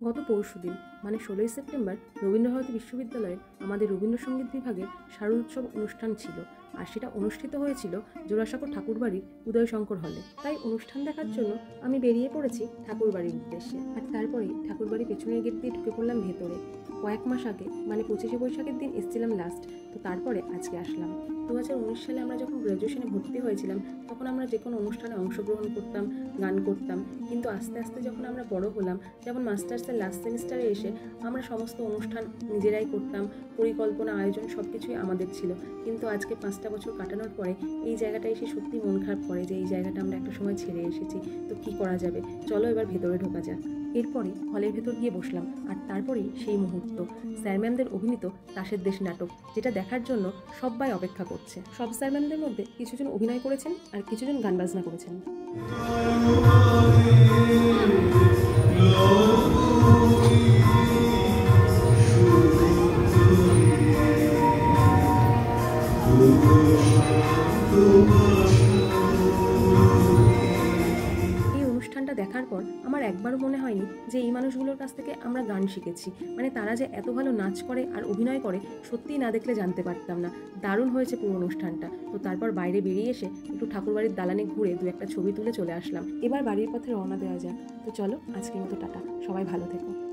গত পরশুদিন মানে ১৬ই সেপ্টেম্বর রবীন্দ্রভারতী বিশ্ববিদ্যালয়ে আমাদের রবীন্দ্রসঙ্গীত বিভাগের শারদোৎসব অনুষ্ঠান ছিল। আর সেটা অনুষ্ঠিত হয়েছিল জোড়াসাঁকো ঠাকুরবাড়ির উদয়শঙ্কর হলে। তাই অনুষ্ঠান দেখার জন্য আমি বেরিয়ে পড়েছি ঠাকুরবাড়ির উদ্দেশ্যে। আর তারপরেই ঠাকুরবাড়ির পেছনের গেট দিয়ে ঢুকে পড়লাম ভেতরে। কয়েক মাস আগে মানে ২৫শে বৈশাখের দিন এসেছিলাম লাস্ট, তো তারপরে আজকে আসলাম। ২০১৯ সালে আমরা যখন গ্র্যাজুয়েশনে ভর্তি হয়েছিলাম তখন আমরা যে কোনো অনুষ্ঠানে অংশগ্রহণ করতাম, গান করতাম। কিন্তু আস্তে আস্তে যখন আমরা বড় হলাম, যেমন মাস্টার্সের লাস্ট সেমিস্টারে এসে আমরা সমস্ত অনুষ্ঠান নিজেরাই করতাম, পরিকল্পনা আয়োজন সব কিছুই আমাদের ছিল। কিন্তু আজকে ৫টা বছর কাটানোর পরে এই জায়গাটা এসে সত্যি মন খারাপ করে যে এই জায়গাটা আমরা একটা সময় ছেড়ে এসেছি। তো কি করা যাবে, চলো এবার ভেতরে ঢোকা যাক। এরপরে হলের ভেতর গিয়ে বসলাম, আর তারপরেই সেই মুহূর্ত, স্যার ম্যামদের অভিনীত তাসের দেশ নাটক, যেটা দেখার জন্য সবাই অপেক্ষা করছে। সব স্যার ম্যামদের মধ্যে কিছুজন অভিনয় করেছেন আর কিছুজন গান বাজনা করেছেন। এই অনুষ্ঠানটা দেখার পর আমার একবারও মনে হয়নি যে এই মানুষগুলোর কাছ থেকে আমরা গান শিখেছি। মানে তারা যে এত ভালো নাচ করে আর অভিনয় করে, সত্যিই না দেখলে জানতে পারতাম না। দারুণ হয়েছে পুরো অনুষ্ঠানটা। তো তারপর বাইরে বেরিয়ে এসে একটু ঠাকুরবাড়ির দালানে ঘুরে দু একটা ছবি তুলে চলে আসলাম। এবার বাড়ির পথে রওনা দেওয়া যাক। তো চলো, আজকের মতো টাটা, সবাই ভালো থেকো।